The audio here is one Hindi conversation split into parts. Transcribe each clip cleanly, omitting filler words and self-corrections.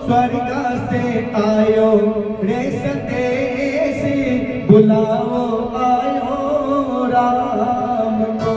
स्वर्ग से आयो रे संदेश, बुलाओ आयो राम को।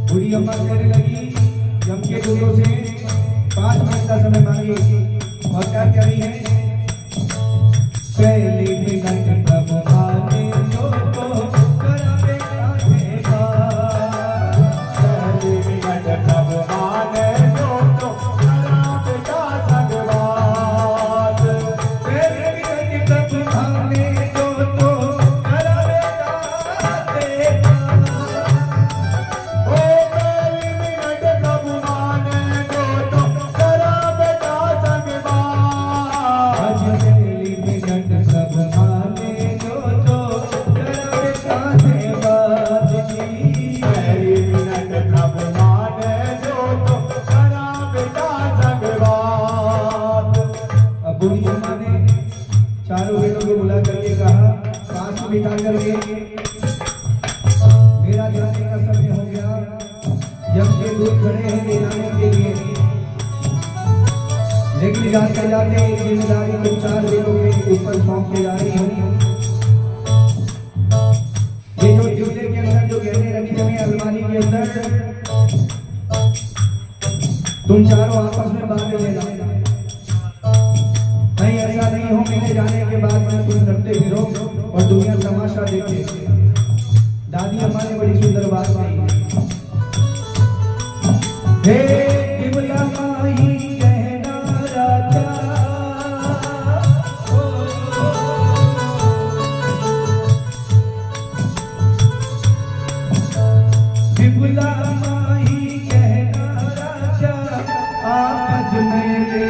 बुढ़ी अम्मा कहने लगी, यम के दूतों से 5 मिनट का समय मांगी और क्या कह रही है? पहले मिनट प्रभु माने जो तो करावे काहेगा, पहले मिनट प्रभु माने जो तो करावे का संगवाद, पहले मिनट प्रभु माने जो तो करावे का देगा। बुढ़ी अम्मा ने चारों बेटों को बुला करके कहा, पास में बिठा करके मेरा जाने का समय हो गया, जब के दूध खड़े हैं ले जाने के लिए, लेकिन जाते जाते एक जिम्मेदारी तुम 4 बेटों के ऊपर सौंप के जा रही हो। ये जो झूले के अंदर जो गहने रखे हुए अलमारी के अंदर, तुम चारों आपस में बांध ले जाओ। नहीं ऐसा नहीं हो मेरे जाने के बाद में तुम डरते फिरो और दुनिया तमाशा देखे। दादी अम्मा ने बड़ी सुंदर बात कही, हे बिमला माही कहना राजा, बिमला माही कहना राजा, आज मेरे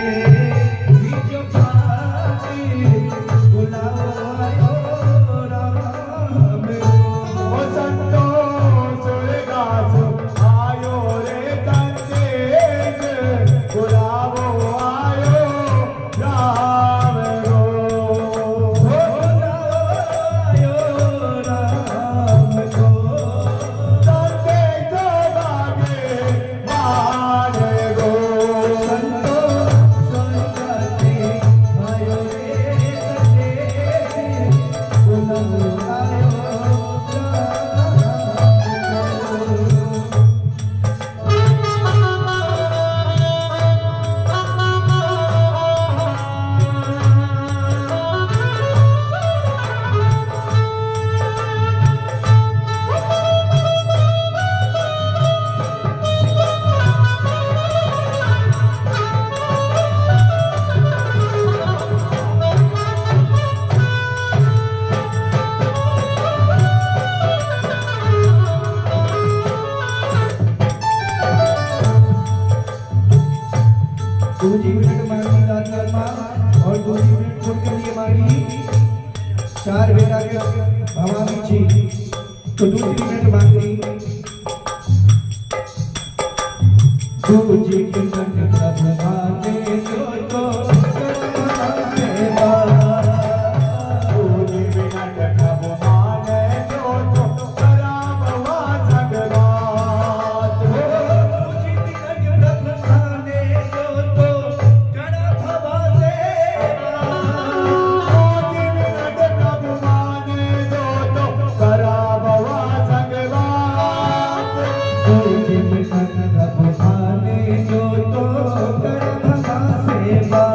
चार बेटा के भवानी जी तो दूसरी मिनट मांग रही दूजी मिनट भगवाने जो तो सेवा दूजी मिनट भगवाने जो तो करावा जगवात दूजी मिनट भगवाने जो तो करावा सेवा दूजी मिनट भगवाने जो तो करावा जगवात दूजी मिनट भगवाने जो तो करावा सेवा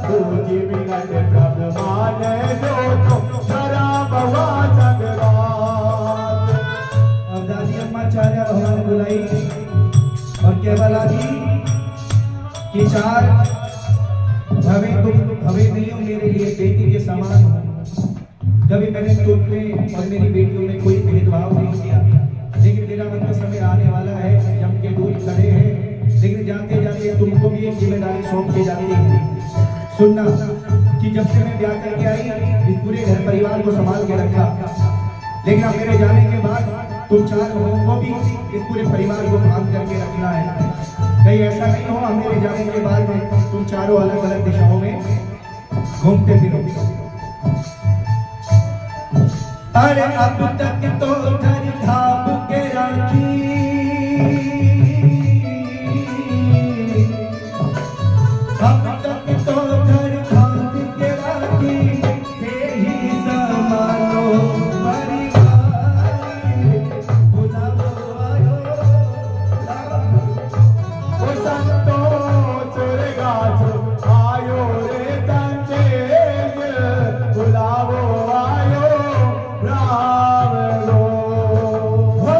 दूजी मिनट भगवाने जो तो करावा जगवात। अब दादी अम्मा चाचा भगवान बुलाई और केवल आदि कि चार भवे नहीं हो मेरे लिए बेटी के समान हो। कभी मैंने तुम में और मेरी बेटियों में कोई भेदभाव नहीं किया, लेकिन मेरा अंत समय आने वाला है, यम के दूत खड़े हैं, लेकिन जाते जाते तुमको भी एक जिम्मेदारी सौंप के जाती है। सुनना कि जब से मैं ब्याह करके आई इस पूरे घर परिवार को संभाल के रखा, लेकिन अब मेरे जाने के बाद तुम चार लोगों को भी इस पूरे परिवार को काम करके रखना है। कहीं ऐसा नहीं हो मेरे जाने के बाद में तुम चारों अलग अलग दिशाओं में घूमते फिरो। अरे अब तक तो घर ढाब के राखी, अब तक तो घर ढाब के राखी, हे ही समानो परिवार बुलाओ आयो ओ संतो चुरगा आयो रे तंजेज बुलाओ आयो राम लो हो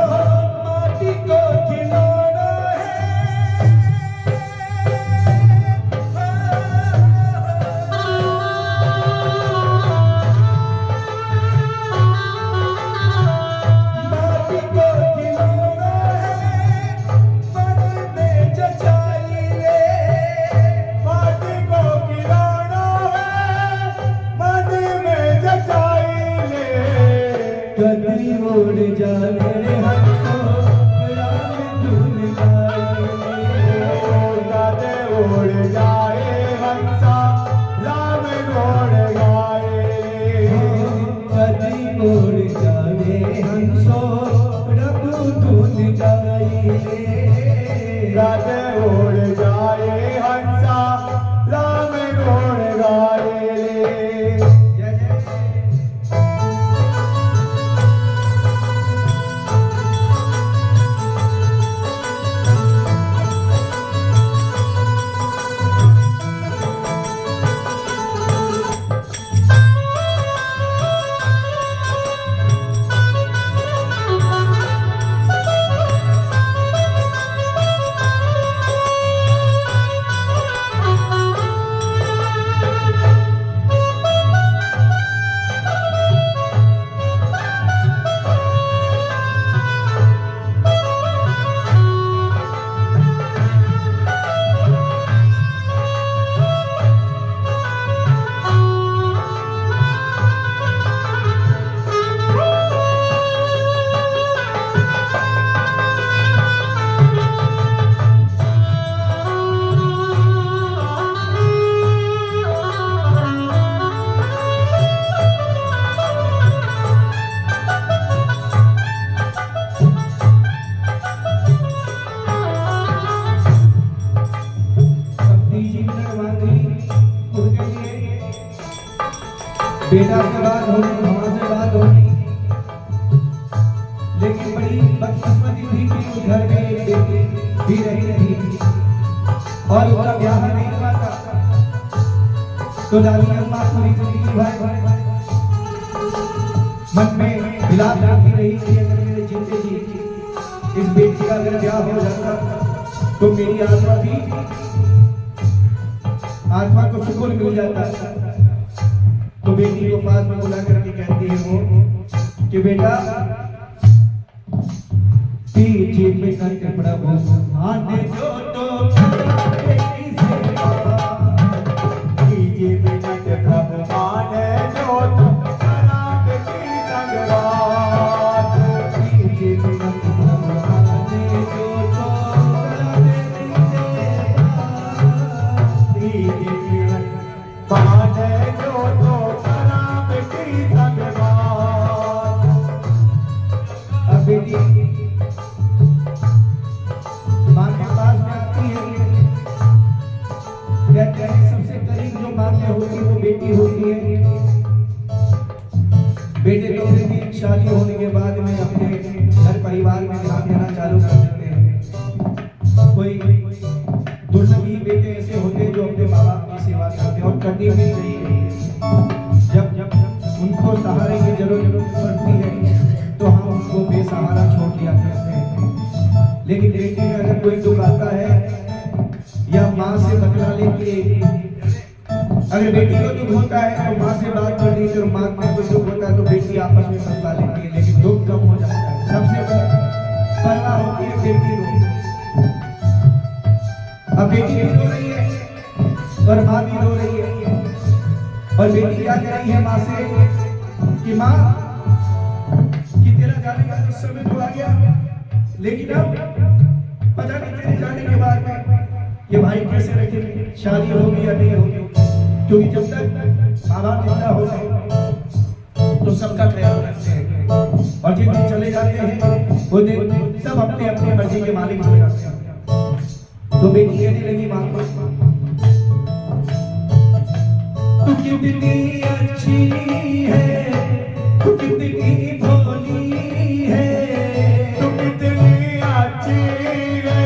माटी को खिलौना है माटी को खिलौना है मन में जचाई रे माटी को खिलौना है मन में जचाई रे कदरी उड़ जावे रे हंसो राम धुन गाए कदे उड़ जाए हंसा राम गुण गाए कदरी उड़ जावे हंसो प्रभु धुन गाए कदे उड़ जाए हंसा राम गुण गाए। जय जय बेटा से बात होगी, माँ से बात होगी, लेकिन बड़ी बदकिस्मती थी कि उस घर में एक बेटी भी रही थी और उसका ब्याह नहीं हुआ था। तो दादी अम्मा पूरी जिंदगी भर मन में विलाप करती रही कि अगर मेरे जीते जी इस बेटी का अगर ब्याह हो जाता तो मेरी आत्मा को सुकून मिल जाता। तो बेटी को पास में बुला करके कहती है वो कि बेटा पीछे मिनट प्रभु आने जो तो बेटी सेवा पीछे मिनट प्रभु आने जो तो बेटे तो फिर भी शादी होने के बाद में अपने घर परिवार में ध्यान देना चालू कर देते हैं। कोई दुर्लभ ही बेटे ऐसे होते हैं जो अपने माँ बाप की सेवा करते हैं और करनी भी चाहिए। जब उनको सहारे की जरूरत पड़ती है तो हम उनको बेसहारा छोड़ दिया करते हैं। लेकिन बेटी में अगर कोई दुख आता है या माँ से बदला लेके, अगर बेटी को दुख होता है तो माँ से बात कर लीजिए, और माँ को दुख होता है तो बेटी आपस में बदला लेती है, लेकिन दुख कम हो जाता है। सबसे परवाह होती है बेटी को। अब बेटी भी रो रही है और माँ भी रो रही है, और बेटी क्या कह रही है माँ से कि माँ कि तेरा जाने का तो समय तो आ गया, लेकिन अब पता नहीं तेरे जाने के बाद में ये भाई कैसे रखेंगे, शादी होगी या नहीं होगी। क्योंकि जब तक माँ बाप जिंदा होते तो सबका ख्याल रखते हैं, और जिस दिन चले जाते हैं वो दिन सब अपने अपनी मर्जी के मालिक हो जाते हैं। तो बेटी कहने लगी माँ को, तू कितनी अच्छी है, तू कितनी भोली है, तू कितनी अच्छी है,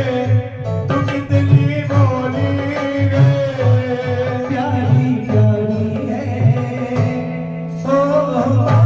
तू कितनी भोली है, प्यारी प्यारी है, ओ माँ,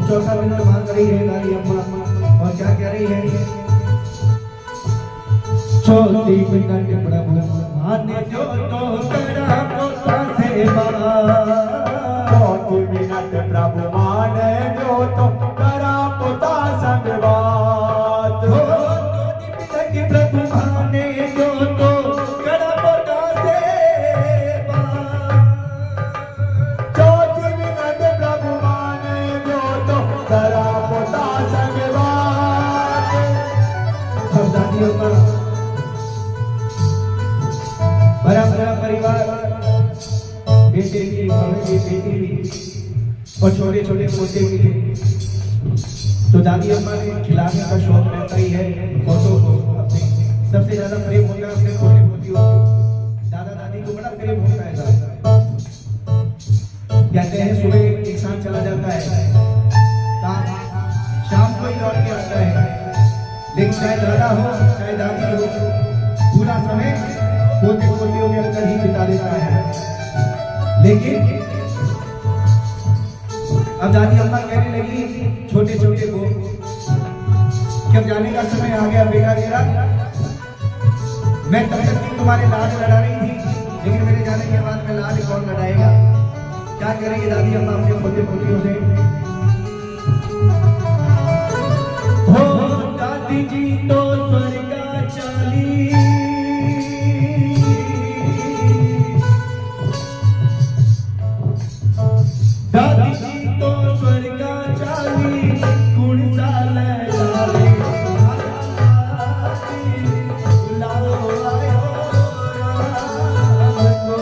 चौथा मिनट मांग रही है नारी अम्मा, और क्या कह रही है, तो 3 मिनट प्रभु माने जो तो करा पोता सेवा। 2 मिनट प्रभु माने जो तो करा पोता संगवात। 2 मिनट प्रभु माने जो तो करा पोता सेवा। 4 मिनट प्रभु माने जो तो करा पोता संगवात। सब दादियों का बड़ा बड़ा परिवार, बेटे की बहू की बेटी भी और छोटे छोटे पोते भी थे। तो दादी अम्मा ने खिलाने का शौक रहता ही है पोतों को। अपने सबसे ज्यादा प्रेम होता है अपने पोते पोतियों से। दादा दादी को बड़ा प्रेम होता है। कहते हैं सुबह इंसान चला जाता है काम, शाम को ही लौट के आता है, लेकिन चाहे दादा हो चाहे दादी हो, पूरा समय पोते पोतियों के अंदर ही बिता देता है। लेकिन अब दादी अम्मा कहने लगी छोटे छोटे को कि अब जाने का समय आ गया बेटा तेरा। मैं तब तक तुम्हारे लाड लड़ा रही थी, लेकिन मेरे जाने के बाद में लाड कौन लड़ाएगा? क्या करेंगे दादी अम्मा अपने पोते पोतियों से? हो दादी जी तो स्वर्ग चली, दादी जी तो स्वर्ग चली, कुण साल लाले बुलाओ आयो राम को।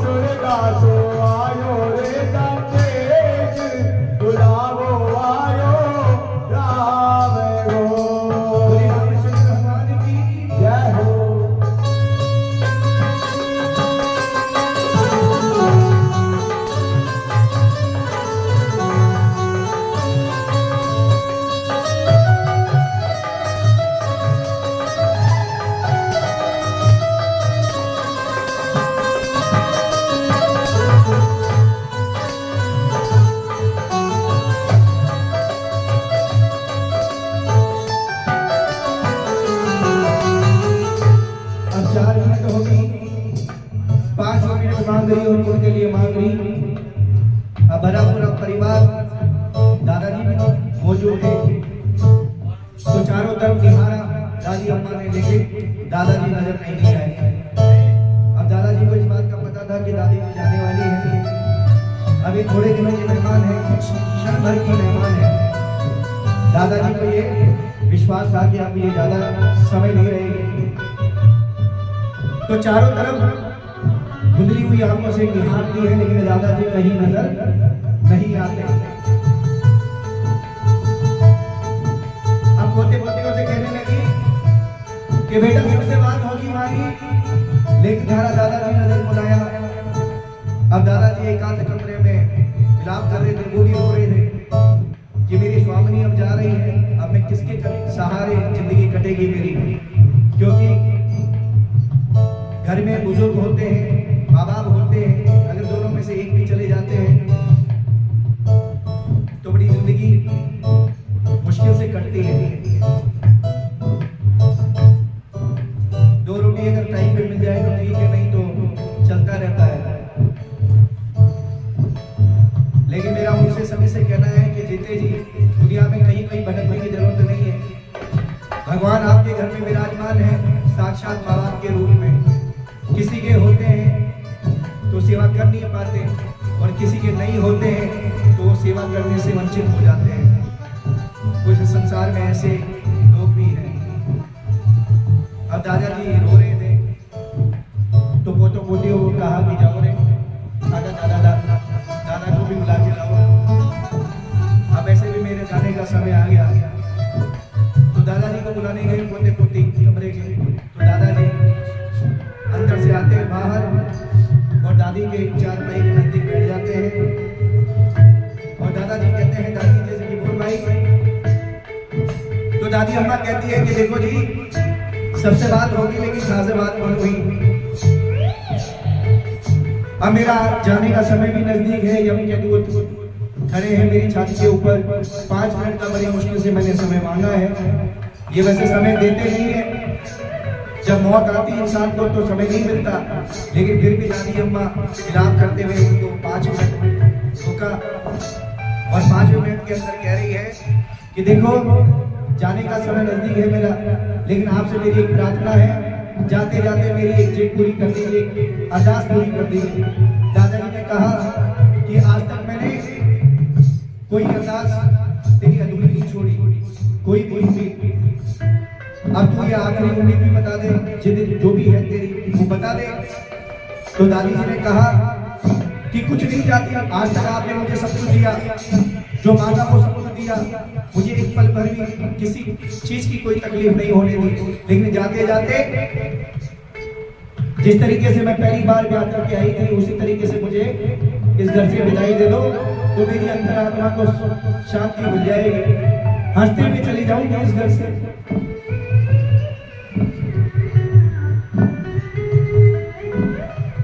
स्वर्गा सो आयो रे तेज, बुलावो आयो राम गो। बोले रामचंद्र भगवान की जय हो। अब 4 मिनट हो गई, 5 मिनट मांग रही और उनके लिए मांग रही। अब बड़ा पूरा परिवार दादाजी भी मौजूद है, तो चारों तरफ निहारा दादी अम्मा ने, लेकिन दादाजी नजर नहीं आए। अब दादाजी को इस बात का पता था कि दादी जी जाने वाली है। अभी थोड़े दिनों की मेहमान है, कुछ क्षण भर की मेहमान है। दादाजी को ये विश्वास था कि अब ये ज्यादा समय नहीं रहेगी, तो चारों तरफ धुंधली हुई आंखों से निहारती है, लेकिन दादाजी कहीं नजर नहीं आते। अब पोते पोतियों से कहने लगी कि बेटा सबसे बात होगी मांगी, लेकिन तुम्हारा दादाजी नजर बुलाया। अब दादाजी एकांत कमरे में विलाप कर रहे थे, वो भी रो रहे थे कि मेरी स्वामिनी अब जा रही है, अब मैं किसके सहारे जिंदगी कटेगी मेरी? क्योंकि घर में बुजुर्ग होते हैं, माँ बाप होते हैं, अगर दोनों में से एक भी चले जाते हैं तो बड़ी जिंदगी मुश्किल से कटती है। 2 रोटी अगर टाइम पे मिल जाए तो ठीक है, नहीं तो चलता रहता है। लेकिन मेरा उनसे समय से कहना है कि जीते जी दुनिया में कहीं कहीं भटकने की जरूरत नहीं है। भगवान आपके घर में विराजमान है, साक्षात माँ बाप के रूप में। किसी के होते हैं तो सेवा कर नहीं पाते, और किसी के नहीं होते हैं तो वो सेवा करने से वंचित हो जाते हैं। कुछ संसार में ऐसे लोग भी हैं। अब दादाजी रो रहे थे तो पोतों पोतियों को कहा कि जाओ रे दादा को भी बुला के लाओ। अब ऐसे भी मेरे जाने का समय आ गया। तो दादाजी को बुलाने गए पोते पोती कमरे के। तो दादाजी अंदर से आते हैं बाहर और दादी के 4 भाई के नजदीक बैठ जाते हैं। और दादाजी कहते हैं दादी जैसे कि बोल भाई। तो दादी अम्मा कहती है कि देखो जी सबसे बात होगी, लेकिन खासे बात नहीं हुई। अब मेरा जाने का समय भी नजदीक है। यमकेतु खड़े हैं मेरी छाती के ऊपर। 5 मिनट का बड़ी मुश्किल से मैंने समय मांगा है। ये वैसे समय देते नहीं है, जब मौत आती है इंसान को तो समय नहीं मिलता, लेकिन फिर भी दादी अम्मा विलाप करते हुए उनको 5 मिनट रुका और 5 मिनट के अंदर कह रही है कि देखो जाने का समय नजदीक है मेरा, लेकिन आपसे मेरी एक प्रार्थना है, जाते जाते मेरी एक जिद पूरी कर दीजिए, अरदास पूरी कर दीजिए। दादाजी ने कहा कि आज तक मैंने कोई अरदास तेरी अधूरी नहीं छोड़ी, कोई भी। अब तू ये आखिरी उम्मीद भी बता दे, जिद जो भी है तेरी वो बता दे। तो दादी जी ने कहा कि कुछ नहीं चाहती, आज तक आपने मुझे सब कुछ दिया, जो मांगा वो सब कुछ दिया, मुझे एक पल भर भी किसी चीज की कोई तकलीफ नहीं होने दी, लेकिन जाते जाते जिस तरीके से मैं पहली बार ब्याह करके आई थी उसी तरीके से मुझे इस घर से विदाई दे दो, तो मेरी अंतरात्मा को शांति मिल जाएगी, हंसते हुए चली जाऊंगी इस घर से।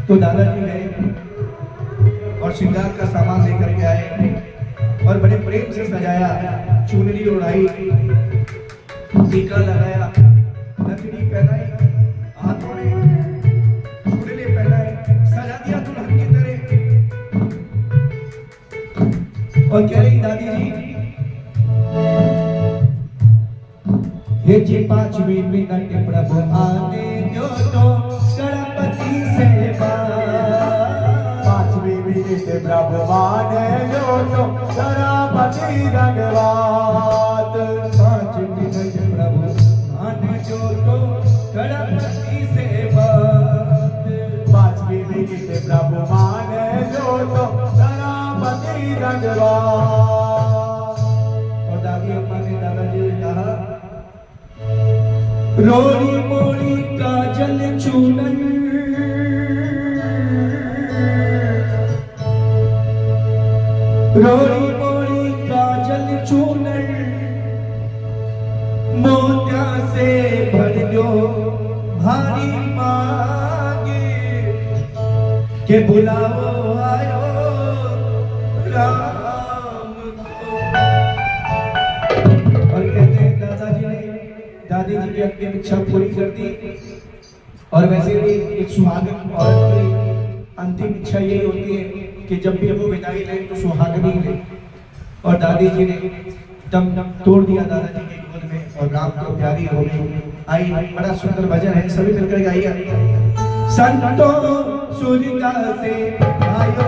तो दादाजी गए और श्रृंगार का सामान लेकर के आए और बड़े प्रेम से सजाया, चुनरी उड़ाई, टीका लगाया, नथनी पहनाई, हाथों में चूड़े पहनाए, सजा दिया दुल्हन की तरह। और कह रही दादी जी, ये जी 5वीं मिनट प्रभु आने दो तो गणपति से प्रभु माने जो तो गणपति धन्यवाद। 5 मिनट प्रभु माने जो तो गणपति से बात। 5वीं मिनट प्रभु माने जो तो गणपति धन्यवाद। और दादी अम्मा ने दादाजी ने कहा, रोड़ी मोड़ी काजल चूनन, रोड़ी मोड़ी काजल चूनर, मोतिया से भर दो भारी मांगे, के बुलाओ आयो राम को। और कहते हैं दादाजी ने दादी जी की अंतिम इच्छा पूरी कर दी। और वैसे भी एक सुहागन औरत की अंतिम इच्छा यही होती है कि जब भी वो विदाई ले तो सुहागनी ले। और दादी जी ने दम तोड़ दिया दादाजी के गोद में और राम को प्यारी हो गई। आई बड़ा सुंदर भजन है, सभी मिलकर गाइए। संतो सूर्य से आयो